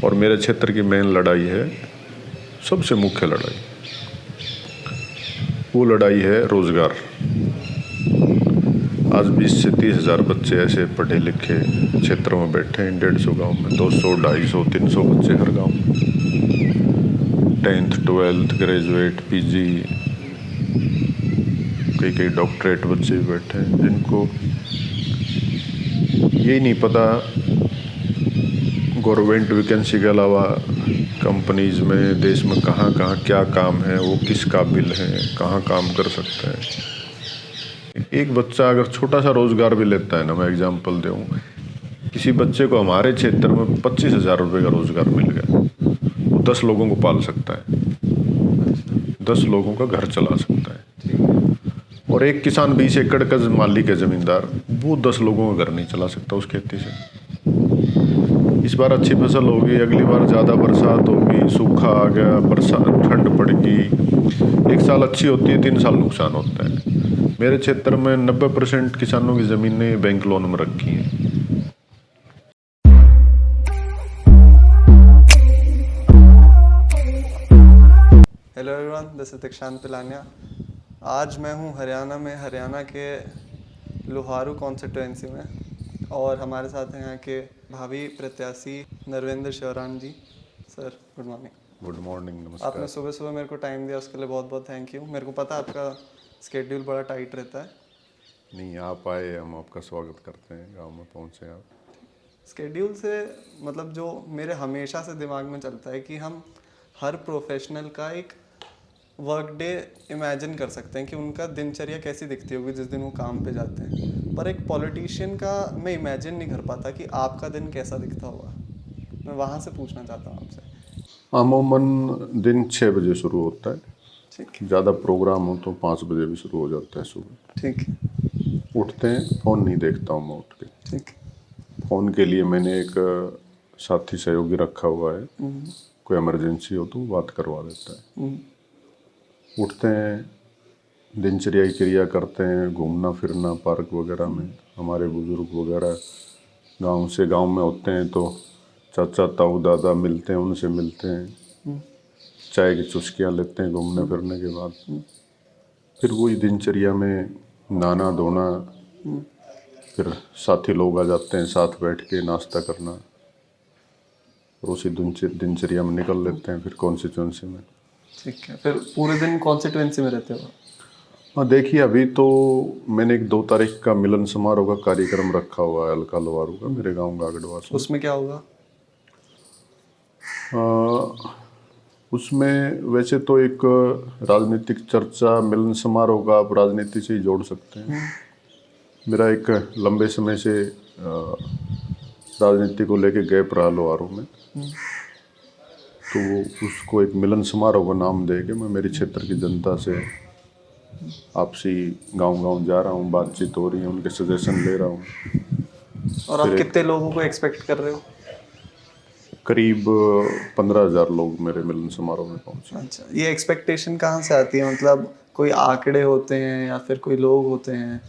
और मेरे क्षेत्र की मेन लड़ाई है, सबसे मुख्य लड़ाई, वो लड़ाई है रोज़गार। आज 20 से 30 हज़ार बच्चे ऐसे पढ़े लिखे क्षेत्रों में बैठे हैं, 150 गांव में, 200, 250, 300 बच्चे हर गांव में, 10th 12th ग्रेजुएट, पीजी, कई डॉक्टरेट बच्चे भी बैठे हैं, जिनको यही नहीं पता गवर्नमेंट वैकेंसी के अलावा कंपनीज में, देश में कहाँ कहाँ क्या काम है, वो किस काबिल है, कहाँ काम कर सकता है। एक बच्चा अगर छोटा सा रोज़गार भी लेता है ना, मैं एग्जांपल दूँ, किसी बच्चे को हमारे क्षेत्र में 25,000 रुपये का रोज़गार मिल गया, वो 10 लोगों को पाल सकता है, 10 लोगों का घर चला सकता है। और एक किसान 20 एकड़ का मालिक है, ज़मींदार, वो 10 लोगों का घर नहीं चला सकता उस खेती से। इस बार अच्छी फसल होगी, अगली बार ज़्यादा बरसात होगी, सूखा आ गया, बरसात, ठंड पड़ेगी, एक साल अच्छी होती है, 3 साल नुकसान होता है। मेरे क्षेत्र में 90% किसानों की ज़मीनें बैंक लोन में रखी हैं। हेलो एवरीवन, दिस इज दीक्षांत पिलानिया। आज मैं हूँ हरियाणा में, हरियाणा के लोहारू कॉन्स्टिट्यूएंसी में, और हमारे साथ हैं यहाँ के भावी प्रत्याशी Narvinder Shivram ji. Sir good morning. Good morning, नमस्कार। आपने सुबह सुबह मेरे को टाइम दिया, उसके लिए बहुत बहुत थैंक यू। मेरे को पता है आपका स्केड्यूल बड़ा टाइट रहता है। नहीं, आप आए, हम आपका स्वागत करते हैं, गांव में पहुँचे आप। स्केड्यूल से मतलब जो मेरे हमेशा से दिमाग में चलता है कि हम हर प्रोफेशनल का एक वर्क डे इमेजिन कर सकते हैं कि उनका दिनचर्या कैसी दिखती होगी जिस दिन वो काम पे जाते हैं, पर एक पॉलिटिशियन का मैं इमेजिन नहीं कर पाता कि आपका दिन कैसा दिखता होगा। मैं वहाँ से पूछना चाहता हूँ आपसे। अमूमन दिन 6 बजे शुरू होता है, ठीक ज़्यादा प्रोग्राम हो तो 5 बजे भी शुरू हो जाता है सुबह। ठीक उठते हैं, फ़ोन नहीं देखता हूँ मैं उठ के। ठीक। फ़ोन के लिए मैंने एक साथी सहयोगी रखा हुआ है, कोई इमरजेंसी हो तो वो बात करवा देता है। उठते हैं, दिनचर्या की क्रिया करते हैं, घूमना फिरना पार्क वगैरह में। हमारे बुजुर्ग वगैरह गांव में होते हैं तो चाचा ताऊ दादा मिलते हैं, उनसे मिलते हैं, चाय की चुस्कियाँ लेते हैं घूमने फिरने के बाद। फिर वही दिनचर्या में नहाना धोना, फिर साथी लोग आ जाते हैं, साथ बैठ के नाश्ता करना, और उसी दिनचर्या में निकल लेते हैं फिर कॉन्स्टिट्यूंसी में। ठीक है, फिर पूरे दिन कॉन्स्टिट्यूएंसी में रहते हो? हाँ, देखिए अभी तो मैंने एक 2 तारीख का मिलन समारोह का कार्यक्रम रखा हुआ है हल्का लोहारू का, मेरे गांव गागड़वास में। उसमें क्या होगा? उसमें वैसे तो एक राजनीतिक चर्चा, मिलन समारोह का आप राजनीति से ही जोड़ सकते हैं। मेरा एक लंबे समय से राजनीति को लेके गैप रहा लोहारू में, तो उसको एक मिलन समारोह का नाम दे के मैं मेरे क्षेत्र की जनता से आपसी गांव जा रहा हूँ, बातचीत हो रही है, उनके सजेशन ले रहा हूँ। और आप कितने लोगों को एक्सपेक्ट कर रहे हो? करीब 15,000 लोग मेरे मिलन समारोह में पहुंचे। अच्छा, ये एक्सपेक्टेशन कहाँ से आती है? मतलब कोई आंकड़े होते हैं या फिर कोई लोग होते हैं?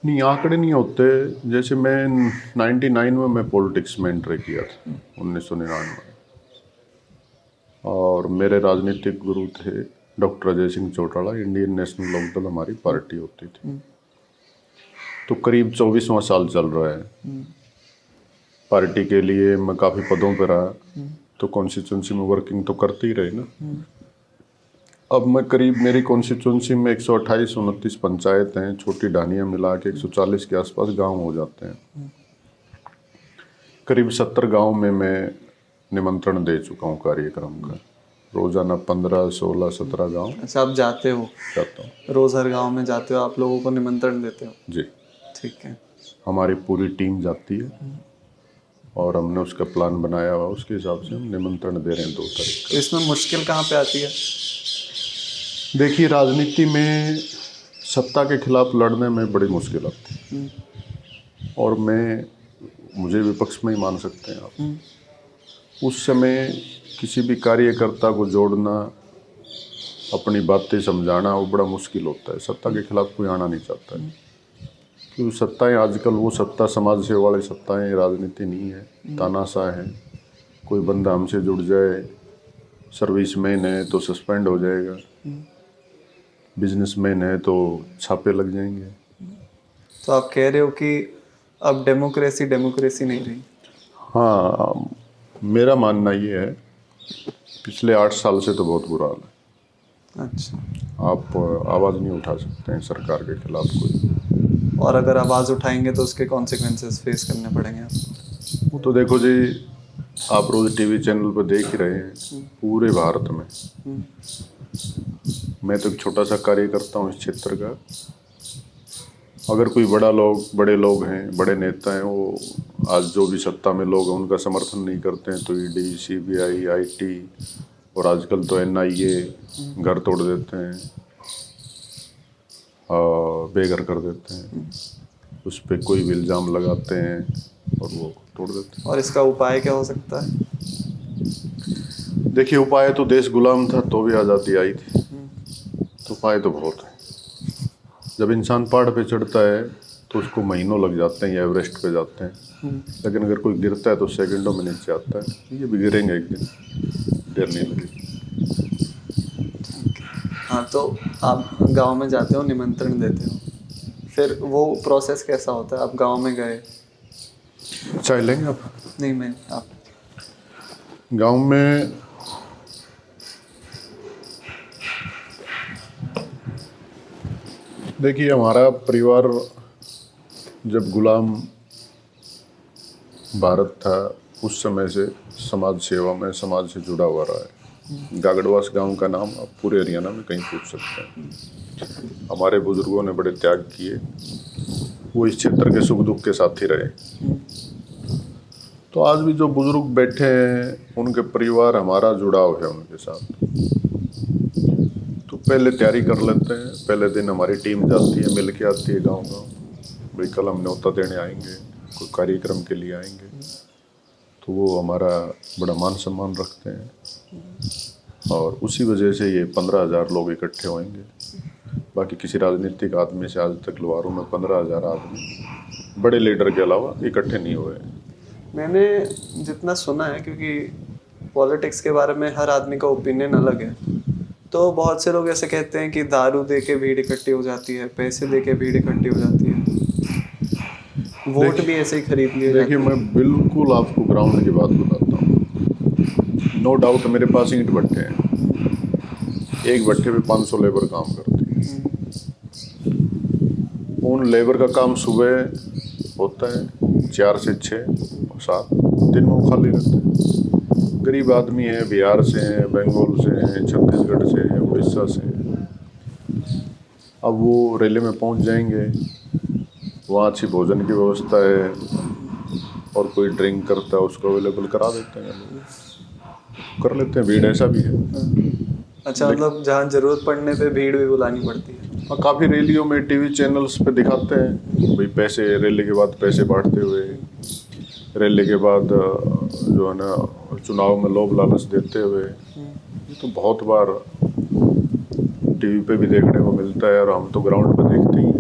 नहीं, आंकड़े नहीं होते। जैसे मैं 99 में मैं पॉलिटिक्स में एंट्री किया था, 1999 में, और मेरे राजनीतिक गुरु थे doctor Ajay Singh Chautala, Indian National Lokdal हमारी पार्टी होती थी। तो करीब 24वां साल चल रहा है पार्टी के लिए, मैं काफ़ी पदों पर रहा, तो कॉन्स्टिट्यूंसी में वर्किंग तो करते ही रहे ना। अब मैं करीब, मेरी कॉन्स्टिट्यूंसी में 128-29 पंचायत हैं, छोटी ढानियाँ मिला के 140 के आसपास गांव हो जाते हैं। करीब 70 गांव में मैं निमंत्रण दे चुका हूँ कार्यक्रम का, रोज़ाना 15, 16, 17 गांव। अच्छा, आप जाते हो? जाता हूँ, रोज हर गांव में जाते हो, आप लोगों को निमंत्रण देते हो? जी, ठीक है। हमारी पूरी टीम जाती है और हमने उसका प्लान बनाया हुआ, उसके हिसाब से हम निमंत्रण दे रहे हैं 2 तारीख तो इसमें मुश्किल कहाँ पे आती है? देखिए, राजनीति में सत्ता के खिलाफ लड़ने में बड़ी मुश्किल आती है, और मुझे विपक्ष में ही मान सकते हैं आप। उस समय किसी भी कार्यकर्ता को जोड़ना, अपनी बातें समझाना, वो बड़ा मुश्किल होता है। सत्ता के खिलाफ कोई आना नहीं चाहता है, क्योंकि सत्ताएं आजकल वो सत्ता समाज सेवा वाली सत्ताएं, राजनीति नहीं है, तानाशाह है, कोई बंदा हमसे जुड़ जाए, सर्विसमैन है तो सस्पेंड हो जाएगा, बिजनेसमैन है तो छापे लग जाएंगे। तो आप कह रहे हो कि अब डेमोक्रेसी नहीं रही। हाँ, मेरा मानना ये है, पिछले 8 साल से तो बहुत बुरा हाल है। अच्छा, आप आवाज़ नहीं उठा सकते हैं सरकार के खिलाफ कोई। और अगर आवाज़ उठाएंगे तो उसके कॉन्सिक्वेंसेस फेस करने पड़ेंगे आपको। वो तो देखो जी, आप रोज़ टीवी चैनल पर देख ही रहे हैं, पूरे भारत में। मैं तो एक छोटा सा कार्य करता हूँ इस क्षेत्र का। अगर कोई बड़े लोग हैं, बड़े नेता हैं, वो आज जो भी सत्ता में लोग हैं उनका समर्थन नहीं करते हैं, तो ईडी, सीबीआई, आईटी और आजकल तो एनआईए घर तोड़ देते हैं, बेघर कर देते हैं, उस पर कोई भी इल्ज़ाम लगाते हैं और वो तोड़ देते हैं। और इसका उपाय क्या हो सकता है? देखिए, उपाय तो देश गुलाम था तो भी आज़ादी आई थी, तो उपाय तो बहुत है। जब इंसान पहाड़ पे चढ़ता है तो उसको महीनों लग जाते हैं या एवरेस्ट पे जाते हैं, लेकिन अगर कोई गिरता है तो सेकंडों में नीचे आता है। ये भी गिरेंगे एक दिन, देर नहीं लगेगी। हाँ, तो आप गांव में जाते हो, निमंत्रण देते हो, फिर वो प्रोसेस कैसा होता है? आप गांव में गए। चाय लेंगे आप? नहीं, मैं आप गांव में देखिए, हमारा परिवार जब गुलाम भारत था उस समय से समाज सेवा में, समाज से जुड़ा हुआ रहा है। गागड़वास गांव का नाम आप पूरे हरियाणा में कहीं पूछ सकते हैं। हमारे बुजुर्गों ने बड़े त्याग किए, वो इस क्षेत्र के सुख दुख के साथी रहे। तो आज भी जो बुजुर्ग बैठे हैं उनके परिवार, हमारा जुड़ाव है उनके साथ। तो पहले तैयारी कर लेते हैं, पहले दिन हमारी टीम जाती है, मिल के आती है गाँव गाँव, भाई कल हम न्योता देने आएंगे, कोई कार्यक्रम के लिए आएंगे, तो वो हमारा बड़ा मान सम्मान रखते हैं। और उसी वजह से ये 15,000 लोग इकट्ठे होंगे। बाकी किसी राजनीतिक आदमी से आज तक लवारों में 15,000 आदमी बड़े लीडर के अलावा इकट्ठे नहीं हुए। मैंने जितना सुना है, क्योंकि पॉलिटिक्स के बारे में हर आदमी का ओपिनियन अलग है, तो बहुत से लोग ऐसे कहते हैं कि दारू दे के भीड़ इकट्ठी हो जाती है, पैसे दे के भीड़ इकट्ठी हो जाती है, वोट भी ऐसे ही खरीद लिए जाते हैं। देखिए, मैं बिल्कुल आपको ग्राउंड की बात बताता हूँ। नो डाउट मेरे पास ईंट भट्टे हैं, एक भट्टे पे 500 लेबर काम करती है। उन लेबर का काम सुबह होता है 4 से 6 और 7 दिन में वो खाली रहते हैं। गरीब आदमी है, बिहार से हैं, बंगाल से हैं, छत्तीसगढ़ से हैं, उड़ीसा से हैं। अब वो रेले में पहुंच जाएंगे, वहाँ अच्छी भोजन की व्यवस्था है और कोई ड्रिंक करता है उसको अवेलेबल करा देते हैं, लोग कर लेते हैं। भीड़ ऐसा भी है। अच्छा, मतलब जहाँ जरूरत पड़ने पे भीड़ भी बुलानी पड़ती है। और काफ़ी रैलियों में टीवी चैनल्स पे दिखाते हैं भाई पैसे, रैली के बाद पैसे बांटते हुए, रैली के बाद जो है ना चुनाव में लोभ लालच देते हुए। ये तो बहुत बार टीवी पे भी देखने को मिलता है और हम तो ग्राउंड पे देखते ही हैं।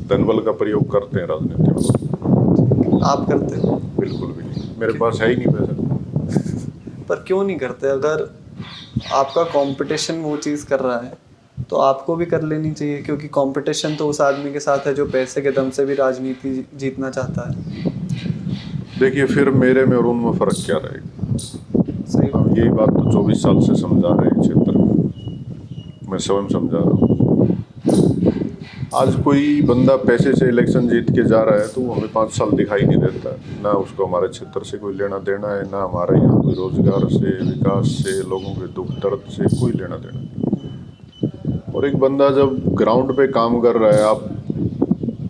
धनबल का प्रयोग करते हैं राजनीति में। आप करते हो? बिल्कुल भी नहीं, मेरे पास है ही नहीं पैसा। पर क्यों नहीं करते? अगर आपका कंपटीशन वो चीज़ कर रहा है तो आपको भी कर लेनी चाहिए, क्योंकि कंपटीशन तो उस आदमी के साथ है जो पैसे के दम से भी राजनीति जीतना चाहता है। देखिए, फिर मेरे में और उनमें फ़र्क क्या रहेगा? सही बात। हम यही बात तो 24 साल से समझा रहे हैं क्षेत्र में, मैं स्वयं समझा रहा हूँ। आज कोई बंदा पैसे से इलेक्शन जीत के जा रहा है तो वो हमें 5 साल दिखाई नहीं देता, ना उसको हमारे क्षेत्र से कोई लेना देना है, ना हमारे यहाँ कोई रोजगार से, विकास से, लोगों के दुख दर्द से कोई लेना देना नहीं। और एक बंदा जब ग्राउंड पे काम कर रहा है, आप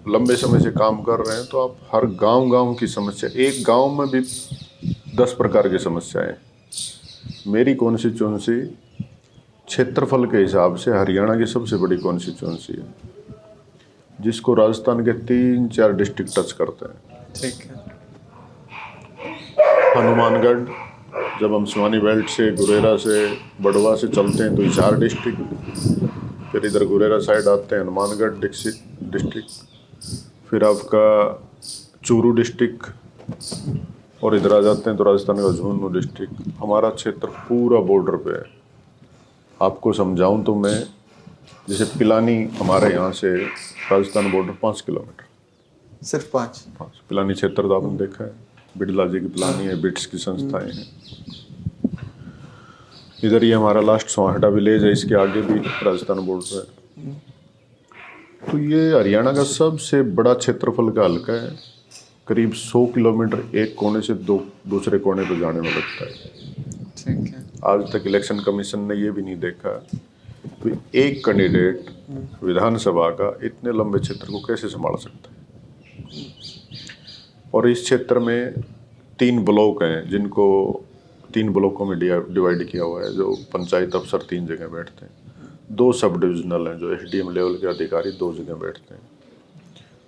लंबे समय से काम कर रहे हैं, तो आप हर गांव की समस्या, एक गांव में भी 10 प्रकार की समस्याएं। मेरी कॉन्स्टिट्यूंसी क्षेत्रफल के हिसाब से हरियाणा की सबसे बड़ी कॉन्स्टिट्यूंसी है, जिसको राजस्थान के 3-4 डिस्ट्रिक्ट टच करते हैं। ठीक है। हनुमानगढ़, जब हम सिवानी बेल्ट से, गुरेरा से, बड़वा से चलते हैं तो 4 डिस्ट्रिक्ट, फिर इधर गुरेरा साइड आते हैं हनुमानगढ़ डिस्ट्रिक्ट, फिर आपका चूरू डिस्ट्रिक्ट, और इधर आ जाते हैं तो राजस्थान का झुंझुनू डिस्ट्रिक्ट, हमारा क्षेत्र पूरा बॉर्डर पे है। आपको समझाऊं तो मैं, जैसे पिलानी हमारे यहाँ से राजस्थान बॉर्डर 5 किलोमीटर, सिर्फ 5? पिलानी क्षेत्र तो आपने देखा है, बिड़ला जी की पिलानी है, बिट्स की संस्थाएं हैं। इधर ही हमारा लास्ट सोहाटा विलेज है, इसके आगे भी राजस्थान बॉर्डर है। तो ये हरियाणा का सबसे बड़ा क्षेत्रफल का हल्का है। करीब 100 किलोमीटर एक कोने से दूसरे कोने पर जाने में लगता है। ठीक है। आज तक इलेक्शन कमीशन ने ये भी नहीं देखा तो एक कैंडिडेट विधानसभा का इतने लंबे क्षेत्र को कैसे संभाल सकता है। और इस क्षेत्र में 3 ब्लॉक हैं, जिनको 3 ब्लॉकों में डिवाइड किया हुआ है, जो पंचायत अफसर 3 जगह बैठते हैं। 2 सब डिविजनल हैं, जो एसडीएम लेवल के अधिकारी 2 जगह बैठते हैं।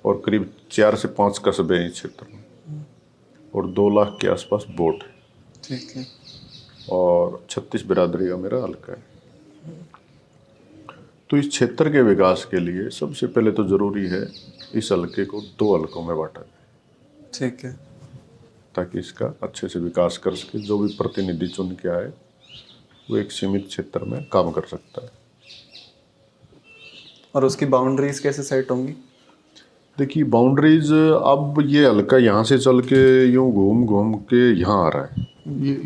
और करीब 4 से 5 कस्बे हैं इस क्षेत्र में, और 2 लाख के आसपास वोट है। ठीक है। और 36 बिरादरी का मेरा हल्का है। तो इस क्षेत्र के विकास के लिए सबसे पहले तो जरूरी है इस हल्के को 2 हल्कों में बांटा जाए। ठीक है। ताकि इसका अच्छे से विकास कर सके। जो भी प्रतिनिधि चुन के आए वो एक सीमित क्षेत्र में काम कर सकता है। और उसकी बाउंड्रीज कैसे सेट होंगी? देखिए बाउंड्रीज, अब ये हल्का यहाँ से चल के यूँ घूम घूम के यहाँ आ रहा है।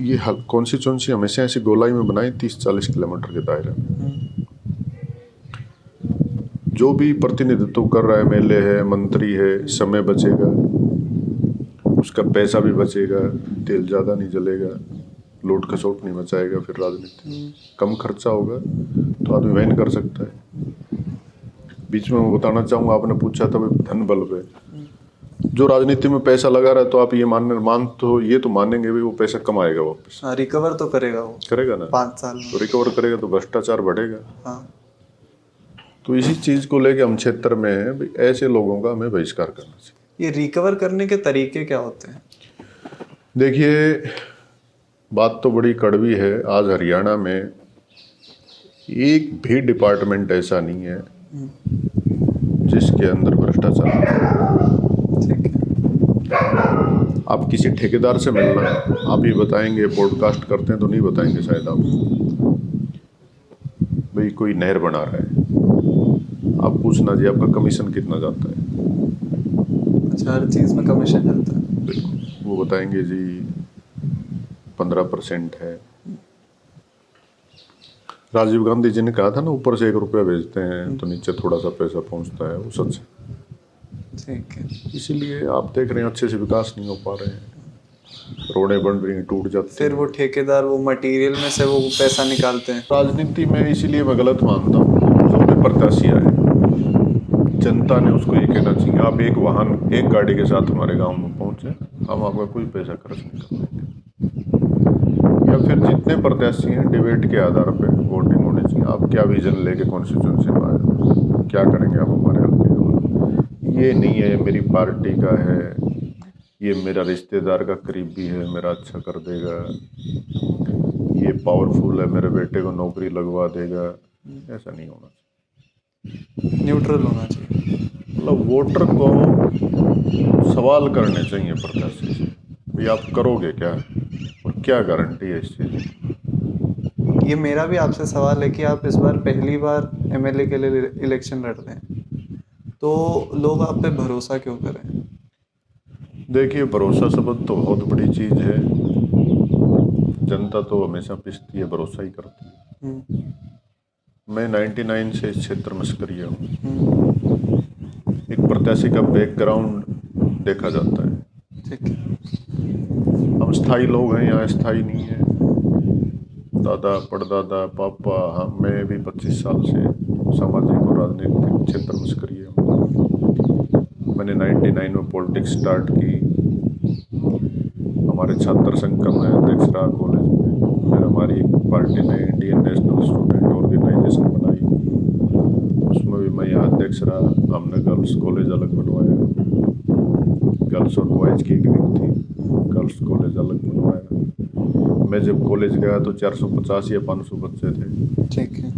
ये कॉन्स्टिट्यूंसी हमेशा ऐसी गोलाई में बनाई 30-40 किलोमीटर के दायरे में। जो भी प्रतिनिधित्व कर रहा है, एमएलए है, मंत्री है, समय बचेगा, उसका पैसा भी बचेगा, तेल ज़्यादा नहीं जलेगा, लूट खसोट नहीं मचाएगा। फिर राजनीति कम खर्चा होगा तो आदमी वहन कर सकता है। बीच में मैं बताना चाहूँगा, आपने पूछा था भाई धन बल पे, जो राजनीति में पैसा लगा रहा है तो आप ये ये तो मानेंगे भी वो पैसा कमाएगा वापस। हाँ, रिकवर तो करेगा, वो करेगा ना। 5 साल में तो रिकवर करेगा तो भ्रष्टाचार बढ़ेगा। हाँ। तो इसी चीज़ को लेके हम क्षेत्र में हैं भाई, ऐसे लोगों का हमें बहिष्कार करना चाहिए। ये रिकवर करने के तरीके क्या होते हैं? देखिए बात तो बड़ी कड़वी है। आज हरियाणा में एक भी डिपार्टमेंट ऐसा नहीं है जिसके अंदर भ्रष्टाचार। ठीक है। आप किसी ठेकेदार से मिलना, आप ही बताएंगे, पॉडकास्ट करते हैं तो नहीं बताएंगे शायद आप, भाई कोई नहर बना रहा है, आप पूछना जी आपका कमीशन कितना जाता है। अच्छा, हर चीज़ में कमीशन चलता है। बिल्कुल, वो बताएंगे जी 15% है। राजीव गांधी जी ने कहा था ना, ऊपर से 1 रुपया भेजते हैं तो नीचे थोड़ा सा पैसा पहुंचता है, वो सच है। ठीक है। इसीलिए आप देख रहे हैं अच्छे से विकास नहीं हो पा रहे हैं, रोडें बन रही हैं, टूट जाती हैं। फिर वो ठेकेदार वो मटेरियल में से वो पैसा निकालते हैं। राजनीति में इसीलिए मैं गलत मानता हूँ, जो भी प्रत्याशी आए जनता ने उसको ये कहना चाहिए, आप एक गाड़ी के साथ हमारे गांव में पहुंचे, हम आपका कोई पैसा खर्च नहीं करेंगे। या फिर जितने प्रत्याशी हैं डिबेट के आधार पर वोटिंग होनी चाहिए। आप क्या विजन लेके कॉन्स्टिट्यूंसी में आए, क्या करेंगे आप हमारे हल्के में। ये नहीं है मेरी पार्टी का है, ये मेरा रिश्तेदार का करीबी है, मेरा अच्छा कर देगा, ये पावरफुल है, मेरे बेटे को नौकरी लगवा देगा। ऐसा नहीं होना चाहिए। न्यूट्रल होना चाहिए। मतलब वोटर को सवाल करने चाहिए प्रत्याशी से, भाई आप करोगे क्या और क्या गारंटी है इस चीज़ की। ये मेरा भी आपसे सवाल है कि आप इस बार पहली बार एमएलए के लिए इलेक्शन लड़ रहे हैं, तो लोग आप पे भरोसा क्यों करें? देखिए भरोसा शब्द तो बहुत बड़ी चीज़ है। जनता तो हमेशा पिसती है, भरोसा ही करती है। मैं 99 से इस क्षेत्र में सक्रिय हूँ। एक प्रत्याशी का बैकग्राउंड देखा जाता है। ठीक है। हम स्थायी लोग हैं, यहाँ स्थायी नहीं है। दादा परदादा पापा, हम मैं भी 25 साल से सामाजिक और राजनीतिक क्षेत्र में सक्रिय हूँ। मैंने 99 में पॉलिटिक्स स्टार्ट की। हमारे छात्र संघ का मैं अध्यक्ष रहा कॉलेज में। फिर हमारी एक पार्टी ने इंडियन नेशनल स्टूडेंट ऑर्गेनाइजेशन बनाई, उसमें भी मैं यहाँ अध्यक्ष रहा। हमने गर्ल्स कॉलेज अलग बनवाया, गर्ल्स और बॉयज़ की एक विंग थी, गर्ल्स कॉलेज अलग बनवाया। मैं जब कॉलेज गया तो 450 या 500 बच्चे थे। ठीक है।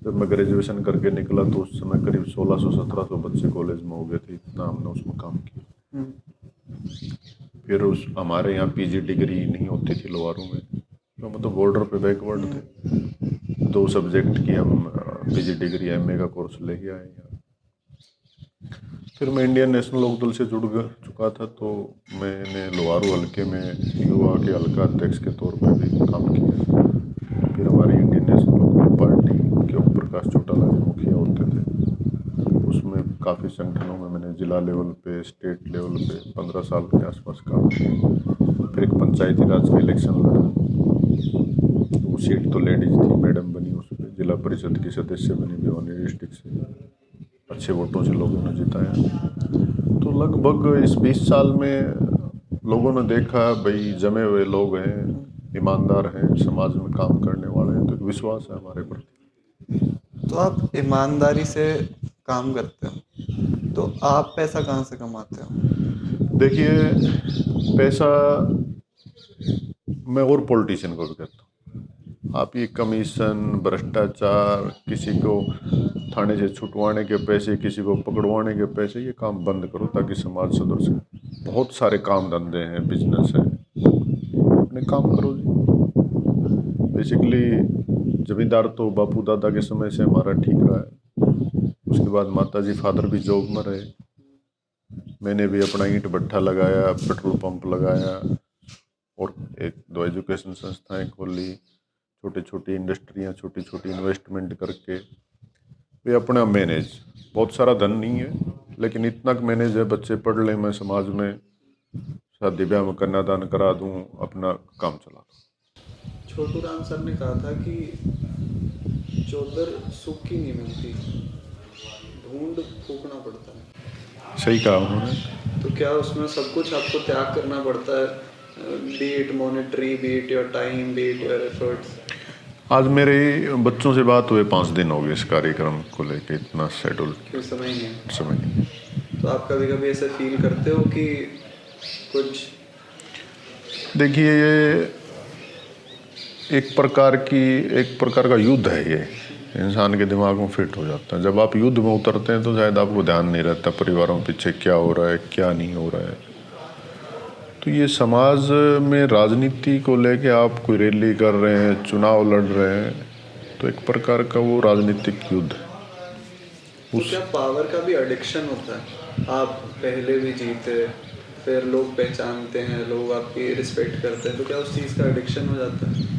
जब मैं ग्रेजुएशन करके निकला तो उस समय करीब 1600-1700 बच्चे कॉलेज में हो गए थे। इतना हमने उसमें काम किया। फिर उस हमारे यहाँ पीजी डिग्री नहीं होती थी लोहारू में, तो मतलब बॉर्डर पे बैकवर्ड थे। 2 सब्जेक्ट की हम पीजी डिग्री एमए का कोर्स लेके आए यहाँ। फिर मैं इंडियन नेशनल लोकदल से चुका था, तो मैंने लोहारू हल्के में युवा के हल्का अध्यक्ष के तौर पर भी काम किया। फिर हमारी इंडियन नेशनल लोकदल पार्टी के ओम प्रकाश चौटाला जी मुखिया होते थे, उसमें काफ़ी संगठनों में मैंने जिला लेवल पे, स्टेट लेवल पे 15 साल के आसपास काम किया। फिर एक पंचायती राज का इलेक्शन लड़ा, वो सीट तो लेडीज थी, मैडम बनी उस पर, जिला परिषद की सदस्य बनी भिवानी डिस्ट्रिक्ट से, अच्छे वोटों से लोगों ने जिताया। तो लगभग इस 20 साल में लोगों ने देखा भाई जमे हुए लोग हैं, ईमानदार हैं, समाज में काम करने वाले हैं, तो एक विश्वास है हमारे प्रति। तो आप ईमानदारी से काम करते हो, तो आप पैसा कहाँ से कमाते हो? देखिए, पैसा मैं और पॉलिटिशियन को भी कहता हूँ, आप ये कमीशन, भ्रष्टाचार, किसी को थाने से छुटवाने के पैसे, किसी को पकड़वाने के पैसे, ये काम बंद करो ताकि समाज सुधर सके। बहुत सारे काम धंधे हैं, बिजनेस है, अपने काम करो जी। बेसिकली जमींदार तो बापू दादा के समय से हमारा ठीक रहा है, उसके बाद माता जी फादर भी जॉब में रहे, मैंने भी अपना ईंट भट्ठा लगाया, पेट्रोल पंप लगाया और 1-2 एजुकेशन संस्थाएं खोली, छोटी छोटी इंडस्ट्रियाँ, छोटी छोटी इन्वेस्टमेंट करके वे अपना मैनेज, बहुत सारा धन नहीं है लेकिन इतना मैनेज है, बच्चे पढ़ लें, मैं समाज में शादी ब्याह में कन्यादान करा दूं, अपना काम चला दूं। छोटू राम सर ने कहा था कि चोदर सुख की नहीं मिलती, ढूंढ फूकना पड़ता है। सही कहा उन्होंने। तो क्या उसमें सब कुछ आपको त्याग करना पड़ता है, B it monetary, B it your time, B it your efforts? आज मेरे बच्चों से बात हुए 5 दिन हो गए इस कार्यक्रम को लेके, इतना शेड्यूल क्यों समय नहीं है? समय नहीं। तो आप कभी कभी ऐसा फील करते हो कि कुछ? देखिए, ये एक प्रकार का युद्ध है, ये इंसान के दिमाग में फिट हो जाता है। जब आप युद्ध में उतरते हैं तो शायद आपको ध्यान नहीं रहता परिवारों के पीछे क्या हो रहा है, क्या नहीं हो रहा है। तो ये समाज में राजनीति को लेके आप कोई रैली कर रहे हैं, चुनाव लड़ रहे हैं, तो एक प्रकार का वो राजनीतिक युद्ध है। तो क्या पावर का भी एडिक्शन होता है? आप पहले भी जीते, फिर लोग पहचानते हैं, लोग आपकी रिस्पेक्ट करते हैं, तो क्या उस चीज़ का एडिक्शन हो जाता है?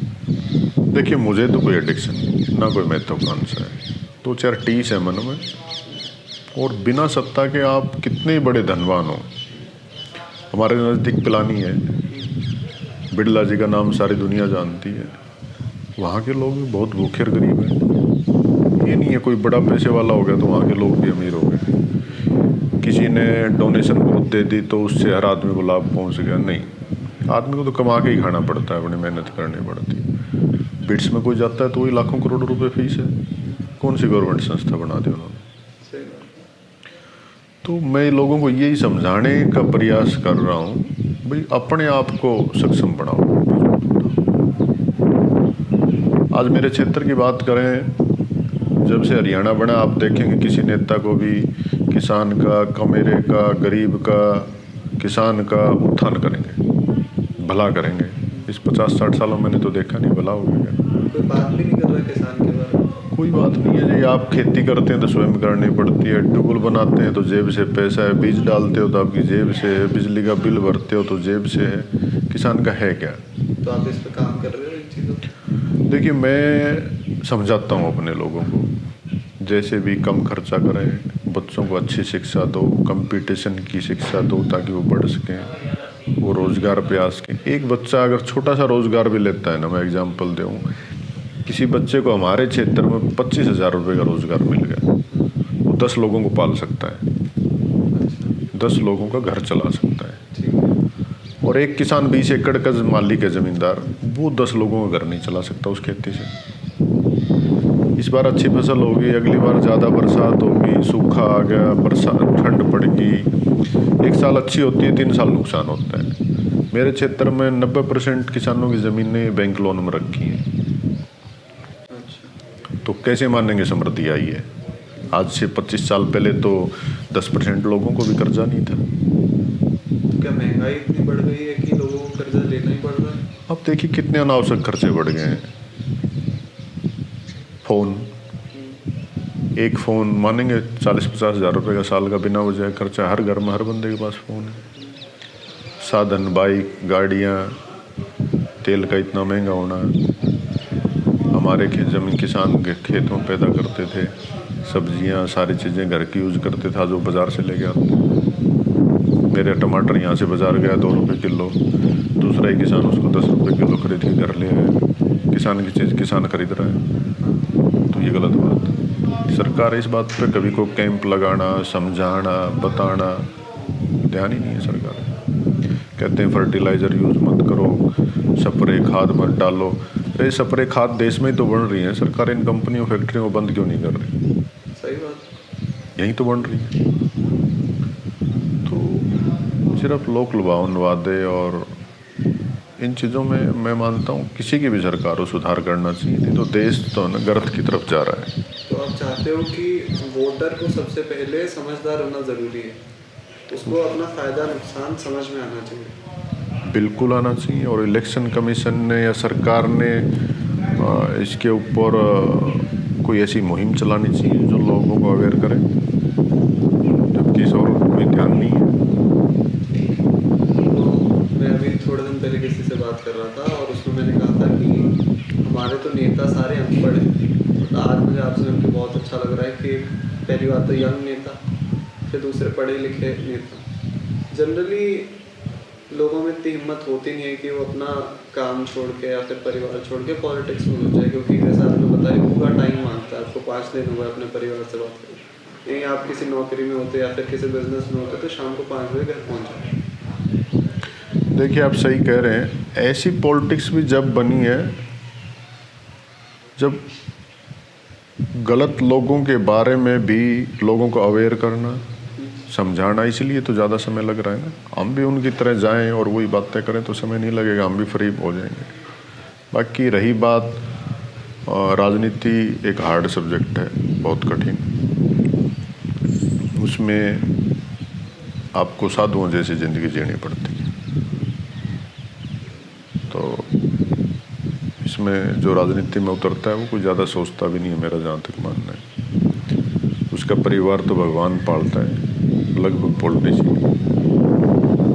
देखिए, मुझे तो कोई एडिक्शन नहीं, ना कोई महत्वाकांक्षा है, 2-4 टीस है मन में, और बिना सत्ता के आप कितने बड़े धनवान हो। हमारे नज़दीक पिलानी है, बिरला जी का नाम सारी दुनिया जानती है, वहाँ के लोग भी बहुत भूखे और गरीब हैं। ये नहीं है कोई बड़ा पैसे वाला हो गया तो वहाँ के लोग भी अमीर हो गए, किसी ने डोनेशन बहुत दे दी तो उससे हर आदमी को लाभ पहुँच गया, नहीं। आदमी को तो कमा के ही खाना पड़ता है, अपनी मेहनत करनी पड़ती है। बिट्स में कोई जाता है तो वही लाखों करोड़ रुपए फीस है, कौन सी गवर्नमेंट संस्था बना दी उन्होंने। तो मैं लोगों को यही समझाने का प्रयास कर रहा हूँ, भाई अपने आप को सक्षम बनाओ। आज मेरे क्षेत्र की बात करें, जब से हरियाणा बना, आप देखेंगे किसी नेता को भी किसान का, कमेरे का, गरीब का, किसान का उत्थान करेंगे, भला करेंगे। इस 50-60 सालों मैंने तो देखा नहीं भला हो गया। कोई बात भी नहीं कर रहा किसान के बारे में? कोई बात नहीं है जी। आप खेती करते हैं तो स्वयं करनी पड़ती है, ट्यूबवेल बनाते हैं तो जेब से पैसा है, बीज डालते हो तो आपकी जेब से है, बिजली का बिल भरते हो तो जेब से है, किसान का है क्या? तो आप इस पर काम कर रहे हो इन चीज़ों पर? देखिए, मैं समझाता हूँ अपने लोगों को, जैसे भी कम खर्चा करें, बच्चों को अच्छी शिक्षा दो, कंपटीशन की शिक्षा दो ताकि वो बढ़ सकें, वो रोज़गार पे आ सकें। एक बच्चा अगर छोटा सा रोज़गार भी लेता है ना, मैं एग्जांपल दूँ, किसी बच्चे को हमारे क्षेत्र में 25,000 रुपये का रोज़गार मिल गया, वो 10 लोगों को पाल सकता है, 10 लोगों का घर चला सकता है। और एक किसान 20 एकड़ का मालिक है, ज़मींदार, वो 10 लोगों का घर नहीं चला सकता उस खेती से। इस बार अच्छी फसल होगी, अगली बार ज़्यादा बरसात होगी, सूखा आ गया, बरसात, ठंड पड़ेगी, एक साल अच्छी होती है, 3 साल नुकसान होता है। मेरे क्षेत्र में 90% किसानों की ज़मीनें बैंक लोन में रखी हैं। तो कैसे मानेंगे समृद्धि आई है? आज से 25 साल पहले तो 10% लोगों को भी कर्जा नहीं था। क्या महंगाई इतनी बढ़ गई है कि लोगों को कर्जा लेना ही पड़ रहा है? अब देखिए कितने अनावश्यक खर्चे बढ़ गए हैं। फ़ोन, एक फ़ोन मानेंगे 40-50 हज़ार रुपये का साल का बिना वजह खर्चा, हर घर में हर बंदे के पास फ़ोन है। साधन, बाइक, गाड़ियाँ, तेल का इतना महंगा होना। हमारे ज़मीन किसान के खेतों में पैदा करते थे, सब्जियाँ सारी चीज़ें घर की यूज़ करते था जो बाज़ार से लेके आते। मेरे टमाटर यहाँ से बाज़ार गया 2 रुपये किलो, दूसरा ही किसान उसको 10 रुपये किलो खरीद के घर ले आया। किसान की चीज़ किसान खरीद रहा है, तो ये गलत बात है। सरकार इस बात पे कभी को कैंप लगाना, समझाना, बताना ध्यान ही नहीं है सरकार। कहते हैं फर्टिलाइज़र यूज़ मत करो, स्प्रे खाद मत डालो। अरे स्प्रे खाद देश में ही तो बन रही है, सरकार इन कंपनियों फैक्ट्रियों को बंद क्यों नहीं कर रही? सही बात, यहीं तो बन रही है। तो सिर्फ लोक लुभावन वादे और इन चीज़ों में मैं मानता हूँ किसी की भी सरकार को सुधार करना चाहिए, नहीं तो देश तो ना गर्त की तरफ जा रहा है। तो आप चाहते हो कि वोटर को सबसे पहले समझदार होना ज़रूरी है, उसको अपना फ़ायदा नुकसान समझ में आना चाहिए। बिल्कुल आना चाहिए। और इलेक्शन कमीशन ने या सरकार ने इसके ऊपर कोई ऐसी मुहिम चलानी चाहिए जो लोगों को अवेयर करे, जबकि इस और कोई ध्यान नहीं है। तो मैं अभी थोड़े दिन पहले किसी से बात कर रहा था और उसमें मैंने कहा था कि हमारे तो नेता सारे अनपढ़ हैं। तो आज मुझे आपसे मिलकर बहुत अच्छा लग रहा है कि पहली बात तो यंग नेता, फिर दूसरे पढ़े लिखे नेता। जनरली लोगों में इतनी हिम्मत होती नहीं है कि वो अपना काम छोड़ के या फिर परिवार छोड़ के पॉलिटिक्स में घुस जाए, क्योंकि जैसा आपने बताया पूरा टाइम मांगता है। आपको 5 दिन हुआ अपने परिवार से बात करें, यहीं आप किसी नौकरी में होते या फिर किसी बिजनेस में होते तो शाम को 5 बजे घर पहुँच जाए। देखिए आप सही कह रहे हैं, ऐसी पॉलिटिक्स भी जब बनी है जब गलत लोगों के बारे में भी लोगों को अवेयर करना, समझाना, इसलिए तो ज़्यादा समय लग रहा है ना। हम भी उनकी तरह जाएं और वही बातें करें तो समय नहीं लगेगा, हम भी फ्री हो जाएंगे। बाकी रही बात, राजनीति एक हार्ड सब्जेक्ट है, बहुत कठिन। उसमें आपको साधुओं जैसी ज़िंदगी जीनी पड़ती है। तो इसमें जो राजनीति में उतरता है वो कोई ज़्यादा सोचता भी नहीं है, मेरा जहाँ तक मानना है। उसका परिवार तो भगवान पालता है, लगभग पॉलिटिशियन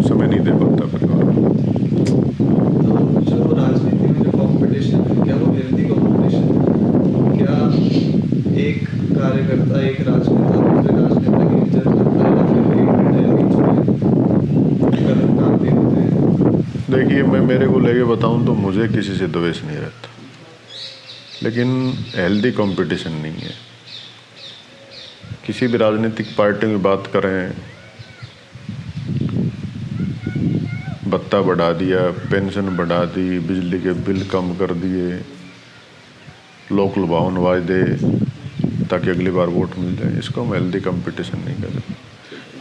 समय नहीं दे पाता परिवार। तो जो राजनीति में जो कंपटीशन है, क्या वो हेल्दी कंपटीशन है? क्या एक कार्यकर्ता, एक राजनेता दूसरे राजनेता की इज्जत करता है या फिर एक बीच में गलत काम भी होते हैं? देखिए मैं मेरे को लेके बताऊं तो मुझे किसी से द्वेष नहीं रहता, लेकिन हेल्दी कंपटीशन नहीं है। किसी भी राजनीतिक पार्टी में बात करें, भत्ता बढ़ा दिया, पेंशन बढ़ा दी, बिजली के बिल कम कर दिए, लोक लुभावन वायदे ताकि अगली बार वोट मिल जाए, इसको हम हेल्दी कंपटीशन नहीं कर सकते।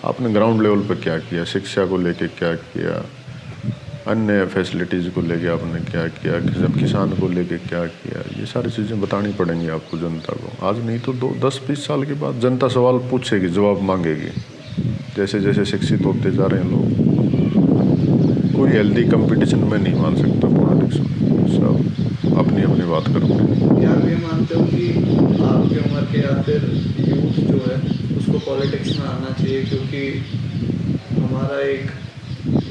आपने ग्राउंड लेवल पर क्या किया, शिक्षा को लेके क्या किया, अन्य फैसिलिटीज़ को लेके आपने क्या किया, जब किसान को लेके क्या किया, ये सारी चीज़ें बतानी पड़ेंगी आपको जनता को। आज नहीं तो 10-20 साल के बाद जनता सवाल पूछेगी, जवाब मांगेगी, जैसे जैसे शिक्षित होते जा रहे हैं लोग। कोई हेल्दी कंपटीशन में नहीं मान सकता पॉलिटिक्स में, सब अपनी अपनी बात करते हैं। क्या आप ये मानते हो कि आपकी उम्र के या फिर यूथ जो है उसको पॉलिटिक्स में आना चाहिए, क्योंकि हमारा एक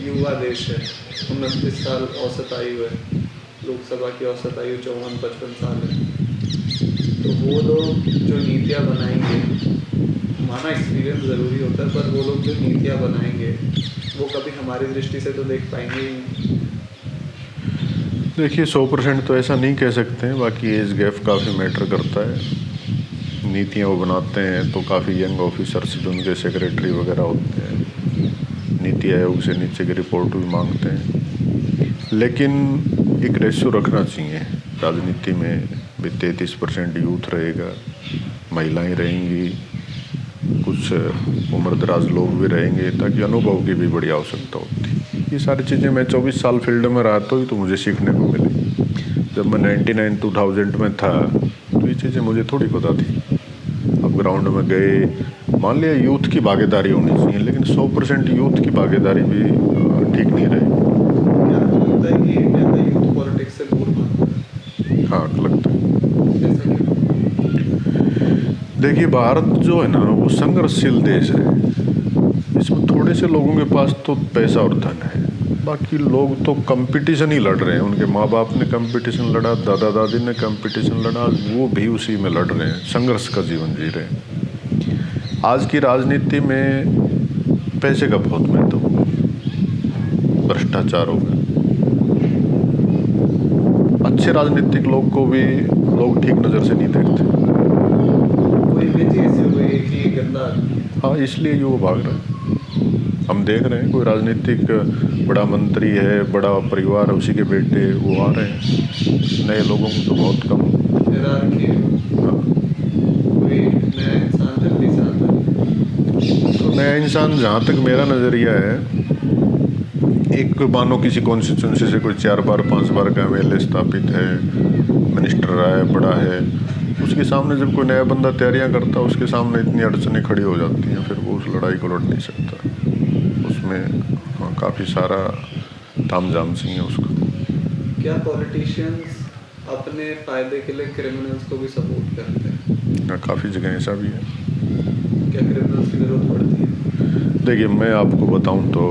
युवा देश है, 29 साल औसत आयु है, लोकसभा की औसत आयु 54-55 साल है। तो वो लोग जो नीतियाँ बनाएंगे, हमारा एक्सपीरियंस ज़रूरी होता है, पर वो लोग जो नीतियाँ बनाएंगे वो कभी हमारी दृष्टि से तो देख पाएंगे ही नहीं। देखिए 100% तो ऐसा नहीं कह सकते हैं, बाकी एज गैप काफ़ी मैटर करता है। नीतियाँ वो बनाते हैं तो काफ़ी यंग ऑफिसर्स जो उनके सेक्रेटरी वगैरह होते हैं, नीति आयोग से नीचे की रिपोर्ट भी मांगते हैं। लेकिन एक रेशियो रखना चाहिए राजनीति में भी, 33% यूथ रहेगा, महिलाएं रहेंगी, कुछ उम्रदराज लोग भी रहेंगे, ताकि अनुभव की भी बड़ी आवश्यकता होती है। ये सारी चीज़ें मैं 24 साल फील्ड में रहा तो मुझे सीखने को मिली। जब मैं 99-2000 में था तो ये चीज़ें मुझे थोड़ी पता थी। अब ग्राउंड में गए, मान लिया यूथ की भागीदारी होनी चाहिए, लेकिन 100% यूथ की भागीदारी भी ठीक नहीं रहेगी। क्या आपको लगता है कि इंडिया का यूथ पॉलिटिक्स से दूर भाग रहा है? हाँ, लगता है। ऐसा क्यों? देखिए, भारत जो है ना वो संघर्षशील देश है। इसमें थोड़े से लोगों के पास तो पैसा और धन है, बाकी लोग तो कंपटीशन ही लड़ रहे हैं। उनके माँ बाप ने कंपटीशन लड़ा, दादा दादी ने कंपटीशन लड़ा, वो भी उसी में लड़ रहे हैं, संघर्ष का जीवन जी रहे हैं। आज की राजनीति में पैसे का बहुत महत्व हो गया, भ्रष्टाचार हो गया। अच्छे राजनीतिक लोग को भी लोग ठीक नज़र से नहीं देखते। कोई भी चीज़ ऐसी हो गई कि गंदा आदमी है। हाँ, इसलिए ये वो भाग रहे हैं। हम देख रहे हैं कोई राजनीतिक बड़ा मंत्री है, बड़ा परिवार है, उसी के बेटे वो आ रहे हैं। नए लोगों को तो बहुत कम। हायरार्की है। हाँ, कोई नया इंसान जल्दी से आता है। तो नया इंसान, जहाँ तक मेरा नज़रिया है, एक मानो किसी कॉन्स्टिट्यूंसी से कोई 4 बार 5 बार का MLA स्थापित है, मिनिस्टर रहा है, बड़ा है, उसके सामने जब कोई नया बंदा तैयारियां करता है, उसके सामने इतनी अड़चनें खड़ी हो जाती हैं, फिर वो उस लड़ाई को लड़ नहीं सकता। उसमें काफ़ी सारा तामझाम सी है उसका। क्या पॉलिटिशियंस अपने फायदे के लिए क्रिमिनल्स को भी सपोर्ट करते हैं? काफ़ी जगह ऐसा भी है। क्या क्रिमिनल्स की ज़रूरत पड़ती है? देखिए, मैं आपको बताऊं तो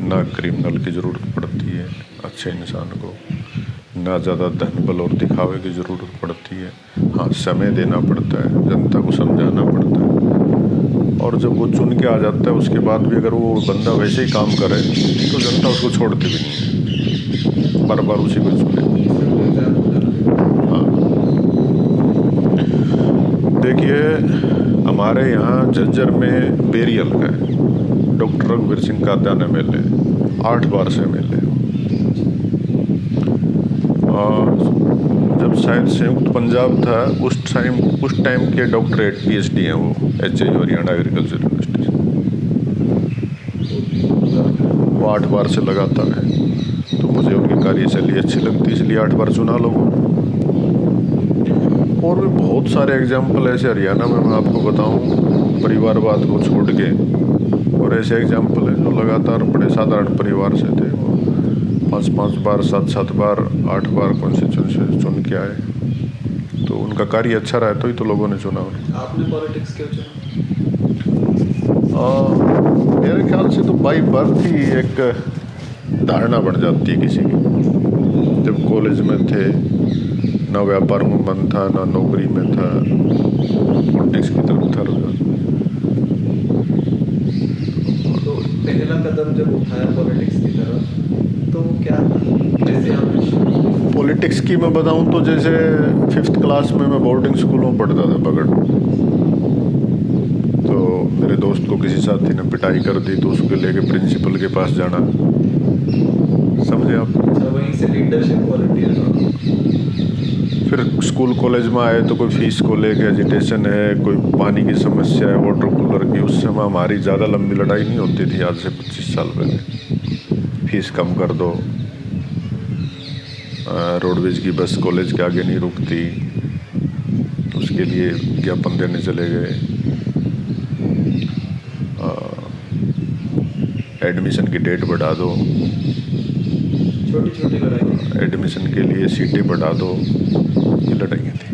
ना क्रिमिनल की ज़रूरत पड़ती है अच्छे इंसान को, ना ज़्यादा धन बल और दिखावे की ज़रूरत पड़ती है। हाँ, समय देना पड़ता है, जनता को समझाना पड़ता है, और जब वो चुन के आ जाता है उसके बाद भी अगर वो बंदा वैसे ही काम करे तो जनता उसको छोड़ती भी नहीं है, बार बार उसी को चुने। हाँ, देखिए, हमारे यहाँ झज्जर में बेरियल है, डॉक्टर रघुवीर सिंह कात्यायन MLA, 8 बार से MLA। जब शायद संयुक्त पंजाब था उस टाइम के डॉक्टरेट PhD हैं वो, HI हरियाणा एग्रीकल्चर यूनिवर्सिटी से। वो 8 बार से लगातार है, तो मुझे उनकी कार्यशैली अच्छी लगती है, इसलिए 8 बार चुना लोगों ने। और भी बहुत सारे एग्जाम्पल ऐसे हरियाणा में मैं आपको बताऊं, परिवारवाद को छोड़ के, और ऐसे एग्जाम्पल हैं जो लगातार बड़े साधारण परिवार से थे, वो 5-5 बार 7-7 बार 8 बार कॉन्स्टिट्यूंसी चुन के आए, तो उनका कार्य अच्छा रहा तो ही तो लोगों ने चुना उन्हें। आपने पॉलिटिक्स क्यों चुना? मेरे ख्याल से तो बाई बर्थ ही एक धारणा बन जाती है किसी की। जब कॉलेज में थे, ना व्यापार में मन था, ना नौकरी में था, पॉलिटिक्स की तरफ था रुझान। तो पहला कदम जब उठाया पॉलिटिक्स की तरफ, तो वो क्या था? जैसे आपने पॉलिटिक्स की मैं बताऊं तो जैसे 5th क्लास में मैं बोर्डिंग स्कूल में पढ़ता था बगड़, तो मेरे दोस्त को किसी साथी ने पिटाई कर दी तो उसको लेके प्रिंसिपल के पास जाना, समझे आप। अच्छा, वहीं से लीडरशिप क्वालिटी है। फिर स्कूल कॉलेज में आए तो कोई फीस को लेके एजिटेशन है, कोई पानी की समस्या है, वाटर कूलर की। उस समय हमारी ज़्यादा लंबी लड़ाई नहीं होती थी, आज से 25 साल पहले। फीस कम कर दो, रोडवेज की बस कॉलेज के आगे नहीं रुकती, उसके लिए ज्ञापन देने चले गए। एडमिशन की डेट बढ़ा दो, छोटी छोटी लड़ाई। एडमिशन के लिए सीटें बढ़ा दो, ये लड़ाइयाँ थी।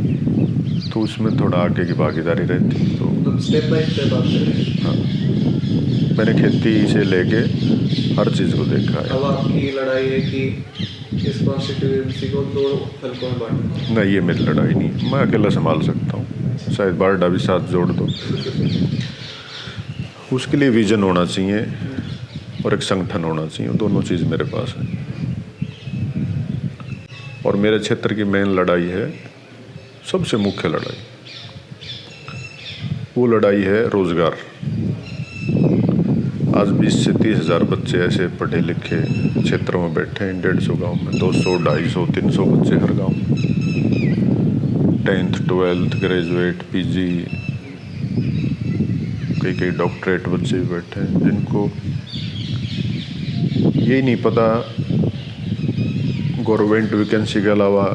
तो उसमें थोड़ा आगे की भागीदारी रहती। तो मतलब स्टेप बाय स्टेप आप चले। हाँ, मैंने खेती से लेके हर चीज़ को देखा है। अब आपकी लड़ाई है कि इस कॉन्स्टिट्यूएंसी को 2 हल्कों में बांटना। नहीं, ये मेरी लड़ाई नहीं, मैं अकेला संभाल सकता हूँ, शायद बारडा भी साथ जोड़ दो। उसके लिए विजन होना चाहिए और एक संगठन होना चाहिए, दोनों चीज़ मेरे पास है। और मेरे क्षेत्र की मेन लड़ाई है, सबसे मुख्य लड़ाई, वो लड़ाई है रोज़गार। आज 20 से 30 हज़ार बच्चे ऐसे पढ़े लिखे क्षेत्रों में बैठे हैं, 150 गांव में, 200, 250, 300 बच्चे हर गांव में। 10th 12th ग्रेजुएट, PG, कई डॉक्टरेट बच्चे भी बैठे हैं, जिनको यही नहीं पता गवर्नमेंट वैकेंसी के अलावा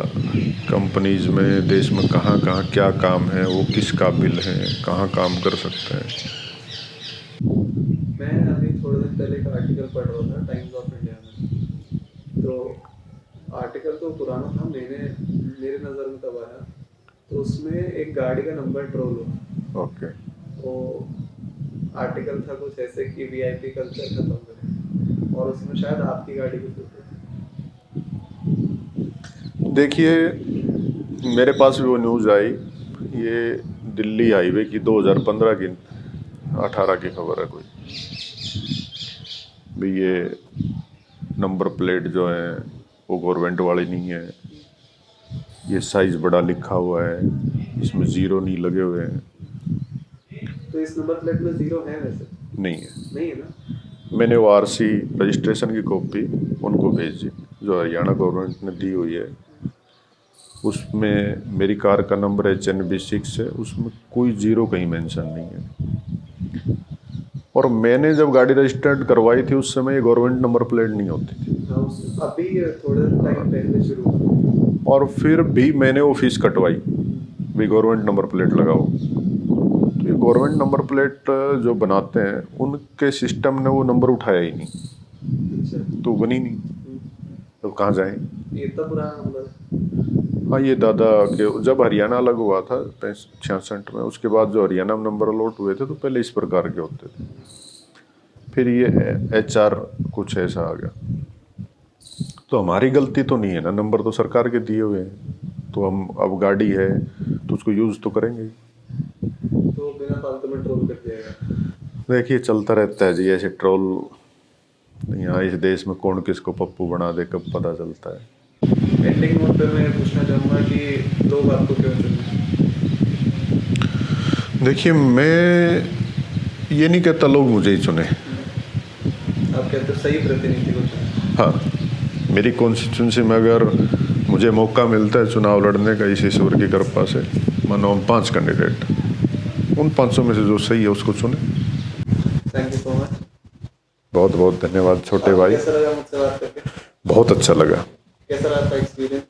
कंपनीज में, देश में कहाँ कहाँ क्या काम है, वो किस काबिल हैं, कहाँ काम कर सकते हैं। मैं अभी थोड़े दिन पहले एक आर्टिकल पढ़ रहा था टाइम्स तो पुराना था, मेरे नज़र में तब आया, तो उसमें एक गाड़ी का नंबर ट्रोल हुआ। ओके। वो आर्टिकल था कुछ ऐसे कि वीआईपी कल्चर खत्म करें, और उसमें शायद आपकी गाड़ी की फोटो थी। देखिए, मेरे पास भी वो न्यूज़ आई, ये दिल्ली हाईवे की 2015 की 18 की खबर है कोई भी। ये नंबर प्लेट जो है वो गवर्नमेंट वाली नहीं है, ये साइज़ बड़ा लिखा हुआ है, इसमें ज़ीरो नहीं लगे हुए हैं। तो इस नंबर प्लेट में ज़ीरो है वैसे? नहीं है। नहीं है ना? मैंने वो आरसी रजिस्ट्रेशन की कॉपी उनको भेजी जो हरियाणा गवर्नमेंट ने दी हुई है, उसमें मेरी कार का नंबर HNB6 है, उसमें कोई ज़ीरो कहीं मेंशन नहीं है। और मैंने जब गाड़ी रजिस्टर्ड करवाई थी उस समय ये गवर्नमेंट नंबर प्लेट नहीं होती थी। हाँ, अभी थोड़े टाइम पहले शुरू हुआ। और फिर भी मैंने वो फीस कटवाई भी गवर्नमेंट नंबर प्लेट लगाओ। तो ये गवर्नमेंट नंबर प्लेट जो बनाते हैं उनके सिस्टम ने वो नंबर उठाया ही नहीं, अच्छा। तो बनी नहीं, तो कहाँ जाएं। ये इतना पुराना नंबर है? हाँ, ये दादा के जब हरियाणा अलग हुआ था 66 में, उसके बाद जो हरियाणा में नंबर अलॉट हुए थे तो पहले इस प्रकार के होते थे, फिर ये HR कुछ ऐसा आ गया। तो हमारी गलती तो नहीं है ना, नंबर तो सरकार के दिए हुए हैं, तो हम अब गाड़ी है तो उसको यूज़ तो करेंगे। तो बिना फालतू में ट्रोल कर दिया गया। देखिए, चलता रहता है जी ऐसे ट्रोल, यहाँ इस देश में कौन किसको पप्पू बना दे कब पता चलता है। एंडिंग नोट पे मैं पूछना चाहूँगा कि लोग आपको क्यों चुने? देखिए, मैं ये नहीं कहता लोग मुझे ही चुने। आप कहते हो सही प्रतिनिधि को चुने। हाँ, मेरी कॉन्स्टिट्यूंसी में अगर मुझे मौका मिलता है चुनाव लड़ने का इस ईश्वर की कृपा से, मानो हम 5 कैंडिडेट, उन 500 में से जो सही है उसको चुने। Thank you so much. बहुत बहुत धन्यवाद छोटे भाई, कैसा लगा मुझसे बात करके? बहुत अच्छा लगा। कैसा रहा आपका एक्सपीरियंस?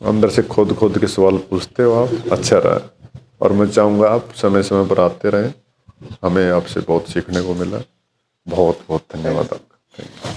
अंदर से खोद के सवाल पूछते हो आप, अच्छा रहा। और मैं चाहूँगा आप समय समय पर आते रहें, हमें आपसे बहुत सीखने को मिला। बहुत बहुत धन्यवाद आपका। Thank you.